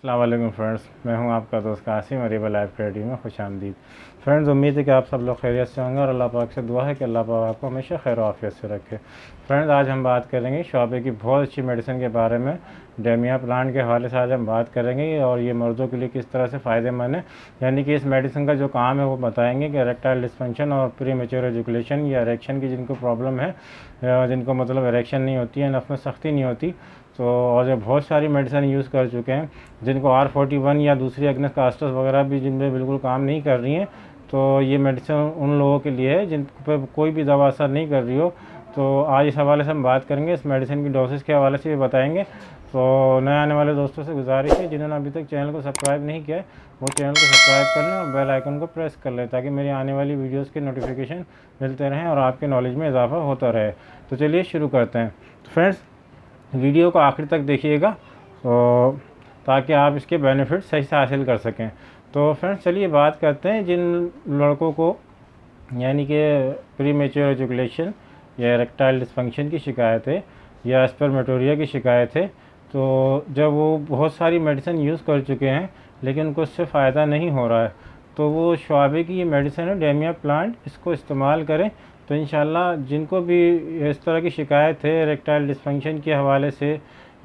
अस्सलाम वालेकुम फ्रेंड्स, मैं हूं आपका दोस्त कासिम और रिबल लाइफ रेडियो में खुशामदीद। फ्रेंड्स, उम्मीद है कि आप सब लोग खैरियत से होंगे और अल्लाह पाक से दुआ है कि अल्लाह पाक आपको हमेशा खैर आफियत से रखे। फ्रेंड्स, आज हम बात करेंगे शॉबे की बहुत अच्छी मेडिसिन के बारे में। डेमिया प्लांट के हवाले से आज हम बात करेंगे और ये मर्दों के लिए किस तरह से फ़ायदेमंद है, यानी कि इस मेडिसिन का जो काम है वो बताएंगे कि इरेक्टाइल डिस्फंक्शन और प्री मैच्योर एजुकेशन या इरेक्शन की जिनको प्रॉब्लम है, जिनको मतलब इरेक्शन नहीं होती है, नफ में सख्ती नहीं होती, तो और जो बहुत सारी मेडिसिन यूज़ कर चुके हैं जिनको R41 या दूसरी एग्नेस कास्टस वगैरह भी जिनमें बिल्कुल काम नहीं कर रही हैं, तो ये मेडिसिन उन लोगों के लिए है जिन पर कोई भी दवा असर नहीं कर रही हो। तो आज इस हवाले से हम बात करेंगे, इस मेडिसिन की डोसेस के हवाले से भी बताएंगे। तो नए आने वाले दोस्तों से गुजारिश है जिन्होंने अभी तक चैनल को सब्सक्राइब नहीं किया है वो चैनल को सब्सक्राइब कर लें और बेल आइकन को प्रेस कर लें ताकि मेरी आने वाली वीडियोस के नोटिफिकेशन मिलते रहें और आपके नॉलेज में इजाफा होता रहे। तो चलिए शुरू करते हैं। तो फ्रेंड्स, वीडियो को आखिर तक देखिएगा तो ताकि आप इसके बेनिफिट सही से हासिल कर सकें। तो फ्रेंड्स, चलिए बात करते हैं जिन लड़कों को यानी कि प्री मैच्योर एजुकेशन या इरेक्टाइल डिस्फंक्शन की शिकायत है या स्पर्मेटोरिया की शिकायत है, तो जब वो बहुत सारी मेडिसिन यूज़ कर चुके हैं लेकिन उनको उससे फ़ायदा नहीं हो रहा है, तो वो शॉबे की ये मेडिसिन है डेमिया प्लांट, इसको इस्तेमाल करें। तो इंशाल्लाह जिनको भी इस तरह की शिकायत है इरेक्टाइल डिस्फंक्शन के हवाले से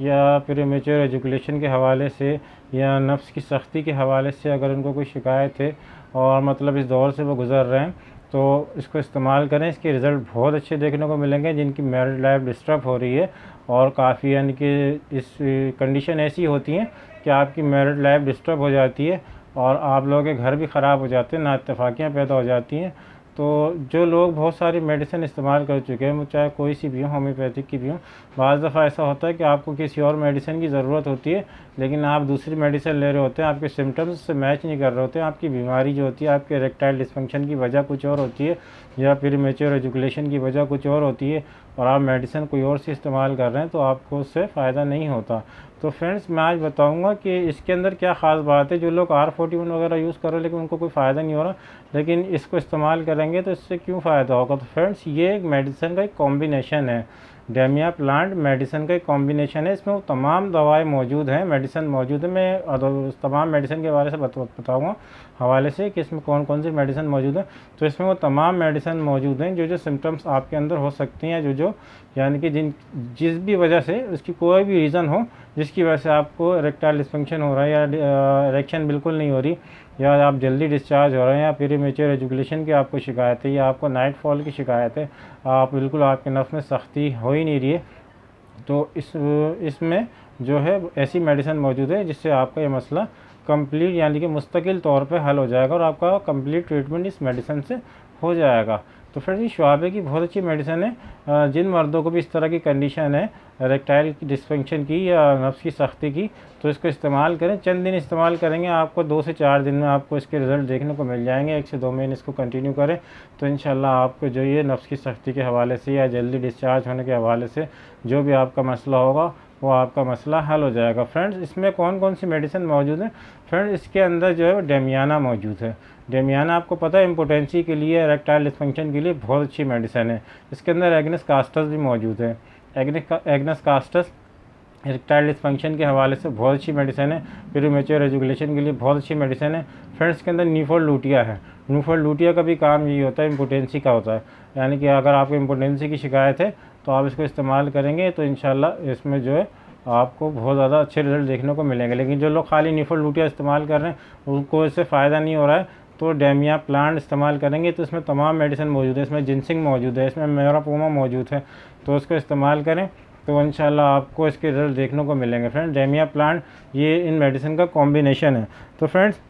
या प्री मैच्योर एजुकेशन के हवाले से या नफ्स की सख्ती के हवाले से, अगर उनको कोई शिकायत है और मतलब इस दौर से वो गुज़र रहे हैं, तो इसको इस्तेमाल करें। इसके रिज़ल्ट बहुत अच्छे देखने को मिलेंगे। जिनकी मैरिड लाइफ डिस्टर्ब हो रही है और काफ़ी यानी कि इस कंडीशन ऐसी होती हैं कि आपकी मैरिड लाइफ डिस्टर्ब हो जाती है और आप लोगों के घर भी ख़राब हो जाते हैं, नाइत्तेफाकियाँ पैदा हो जाती हैं। तो जो लोग बहुत सारी मेडिसिन इस्तेमाल कर चुके हैं, चाहे कोई सी भी हो, होम्योपैथिक की भी हो, बाज़ दफ़ा ऐसा होता है कि आपको किसी और मेडिसिन की ज़रूरत होती है लेकिन आप दूसरी मेडिसिन ले रहे होते हैं, आपके सिम्टम्स से मैच नहीं कर रहे होते हैं, आपकी बीमारी जो होती है, आपके इरेक्टाइल डिस्फंक्शन की वजह कुछ और होती है या प्री मैच्योर एजुकेशन की वजह कुछ और होती है और आप मेडिसिन कोई और सी इस्तेमाल कर रहे हैं, तो आपको उससे फ़ायदा नहीं होता। तो फ्रेंड्स, मैं आज बताऊंगा कि इसके अंदर क्या ख़ास बात है। जो लोग R41 वगैरह यूज़ कर रहे हैं लेकिन उनको कोई फ़ायदा नहीं हो रहा, लेकिन इसको इस्तेमाल करेंगे तो इससे क्यों फ़ायदा होगा। तो फ्रेंड्स, ये एक मेडिसिन का एक कॉम्बिनेशन है। डेमिया प्लांट मेडिसिन का एक कॉम्बिनेशन है। इसमें वो तमाम दवाएं मौजूद हैं, मेडिसिन मौजूद है। मैं तमाम मेडिसिन के बारे से बताऊँगा हवाले से कि इसमें कौन कौन सी मेडिसिन मौजूद है। तो इसमें वो तमाम मेडिसिन मौजूद हैं जो जो सिम्टम्स आपके अंदर हो सकती हैं, जो यानी कि जिस भी वजह से उसकी कोई भी रीज़न हो जिसकी वजह से आपको इरेक्टाइल डिस्फंक्शन हो रहा है या इरेक्शन बिल्कुल नहीं हो रही या आप जल्दी डिस्चार्ज हो रहे हैं या प्री मैच्योर एजुकेशन की आपको शिकायत है या आपको नाइट फॉल की शिकायत है, आप बिल्कुल आपके नफ्स में सख्ती हो ही नहीं रही है, तो इसमें जो है ऐसी मेडिसिन मौजूद है जिससे आपका ये मसला कंप्लीट यानी कि मुस्तकिल तौर पे हल हो जाएगा और आपका कंप्लीट ट्रीटमेंट इस मेडिसिन से हो जाएगा। तो फिर ये शॉबे की बहुत अच्छी मेडिसिन है। जिन मर्दों को भी इस तरह की कंडीशन है इरेक्टाइल डिस्फंक्शन की या नफ्स की सख्ती की, तो इसको इस्तेमाल करें। चंद दिन इस्तेमाल करेंगे, आपको 2 से 4 दिन में आपको इसके रिज़ल्ट देखने को मिल जाएंगे। 1 से 2 महीने इसको कंटिन्यू करें तो इंशाल्लाह आपको जो ये नफ्स की सख्ती के हवाले से या जल्दी डिस्चार्ज होने के हवाले से जो भी आपका मसला होगा वो आपका मसला हल हो जाएगा। फ्रेंड्स, इसमें कौन कौन सी मेडिसिन मौजूद है। फ्रेंड्स, इसके अंदर जो है डेमियाना मौजूद है। डेमियाना आपको पता है इम्पोटेंसी के लिए, इरेक्टाइल डिस्फंक्शन के लिए बहुत अच्छी मेडिसिन है। इसके अंदर एग्नेस कास्टस भी मौजूद है। एग्नेस कास्टस इरेक्टाइल डिस्फंक्शन के हवाले से बहुत अच्छी मेडिसिन है। प्री मैच्योर एजुकेशन के लिए बहुत अच्छी मेडिसिन है। फ्रेंड्स, इसके अंदर न्यूफोल लूटिया है। न्यूफोल लूटिया का भी काम यही होता है, इम्पोटेंसी का होता है, यानी कि अगर आपको इम्पोटेंसी की शिकायत है तो आप इसको इस्तेमाल करेंगे तो इंशाल्लाह इसमें जो है आपको बहुत ज़्यादा अच्छे रिज़ल्ट देखने को मिलेंगे। लेकिन जो लोग खाली न्यूफोल लूटिया इस्तेमाल कर रहे हैं उनको इससे फ़ायदा नहीं हो रहा है, तो डेमिया प्लांट इस्तेमाल करेंगे तो इसमें तमाम मेडिसिन मौजूद है। इसमें जिनसिंग मौजूद है, इसमें मेरापोमा मौजूद है, तो उसको इस्तेमाल करें तो इंशाल्लाह आपको इसके रिज़ल्ट देखने को मिलेंगे। फ्रेंड्स, डेमिया प्लांट ये इन मेडिसिन का कॉम्बिनेशन है। तो फ्रेंड्स,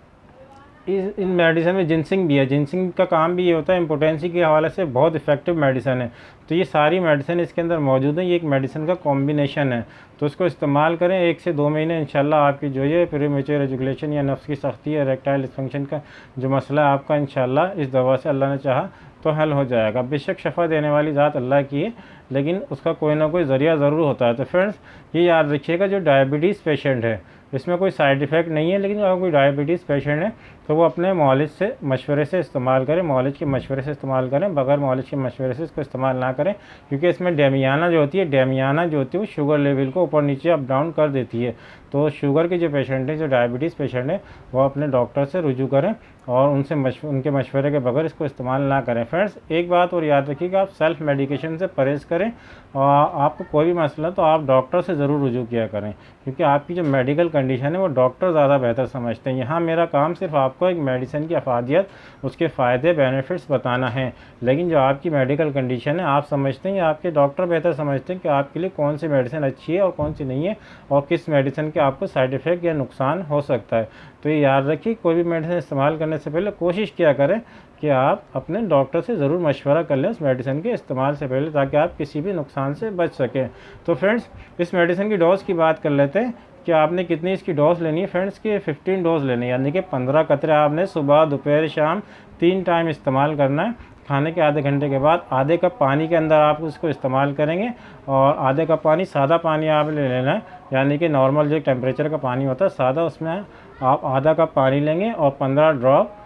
इन मेडिसिन में जिनसिंग भी है। जिनसिंग का काम भी ये होता है, इम्पोटेंसी के हवाले से बहुत इफेक्टिव मेडिसिन है। तो ये सारी मेडिसिन इसके अंदर मौजूद है। ये एक मेडिसिन का कॉम्बिनेशन है, तो इसको इस्तेमाल करें। 1 से 2 महीने इंशाल्लाह आपकी जो ये प्री मैच्योर एजुकेशन या नफ्स की सख्ती या इरेक्टाइल डिस्फंक्शन का जो मसला है आपका इंशाल्लाह इस दवा से अल्लाह ने चाहा तो हल हो जाएगा। बेशक शफ़ा देने वाली ज़ात अल्लाह की है, लेकिन उसका कोई ना कोई ज़रिया ज़रूर होता है। तो फ्रेंड्स, ये याद रखिएगा, जो डायबिटीज़ पेशेंट है इसमें कोई साइड इफ़ेक्ट नहीं है, लेकिन अगर कोई डायबिटीज़ पेशेंट है तो वो अपने मौलिज से मशवरे से इस्तेमाल करें, मौलिज के मशवरे से इस्तेमाल करें, बगैर मौलिज के मशवरे से इसको इस्तेमाल ना करें, क्योंकि इसमें डेमियाना जो होती है वो शुगर लेवल को ऊपर नीचे अप डाउन कर देती है। तो शुगर के जो पेशेंट हैं, जो डायबिटीज़ पेशेंट हैं, वो अपने डॉक्टर से रुजू करें और उनके मशवरे के बगैर इसको इस्तेमाल ना करें। फ्रेंड्स, एक बात और याद रखिएगा, आप सेल्फ मेडिकेशन से परहेज़ करें और आपको कोई भी मसला तो आप डॉक्टर से ज़रूर रुजू किया करें, क्योंकि आपकी जो मेडिकल कंडीशन है वो डॉक्टर ज़्यादा बेहतर समझते हैं। यहाँ मेरा काम सिर्फ आपको एक मेडिसिन की अफादियत, उसके फ़ायदे बेनिफिट्स बताना है, लेकिन जो आपकी मेडिकल कंडीशन है आप समझते हैं या आपके डॉक्टर बेहतर समझते हैं कि आपके लिए कौन सी मेडिसिन अच्छी है और कौन सी नहीं है, और किस मेडिसिन के आपको साइड इफ़ेक्ट या नुकसान हो सकता है। तो ये याद रखिए, कोई भी मेडिसिन इस्तेमाल करने से पहले कोशिश किया करें कि आप अपने डॉक्टर से ज़रूर मशवरा कर लें उस मेडिसिन के इस्तेमाल से पहले, ताकि आप किसी भी नुकसान से बच सकें। तो फ्रेंड्स, इस मेडिसिन की डोज़ की बात कर लेते हैं कि आपने कितनी इसकी डोज़ लेनी है। फ्रेंड्स, की 15 डोज़ लेनी है, यानी कि 15 कतरे आपने सुबह, दोपहर, शाम 3 टाइम इस्तेमाल करना है। खाने के आधे घंटे के बाद आधे कप पानी के अंदर आप उसको इस्तेमाल करेंगे, और आधे कप पानी सादा पानी आप ले लेना है, यानी कि नॉर्मल जो टेम्परेचर का पानी होता है सादा, उसमें आप आधा कप पानी लेंगे और 15 ड्रॉप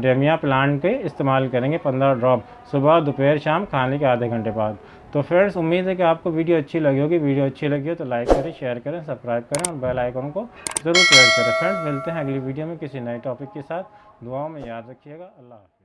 डेमिया प्लांट के इस्तेमाल करेंगे, 15 ड्रॉप सुबह, दोपहर, शाम खाने के आधे घंटे बाद। तो फ्रेंड्स, उम्मीद है कि आपको वीडियो अच्छी लगी होगी। वीडियो अच्छी लगी हो तो लाइक करें, शेयर करें, सब्सक्राइब करें और बेल आइकन को ज़रूर प्रेस करें। फ्रेंड्स, मिलते हैं अगली वीडियो में किसी नए टॉपिक के साथ। दुआओं में याद रखिएगा। अल्लाह।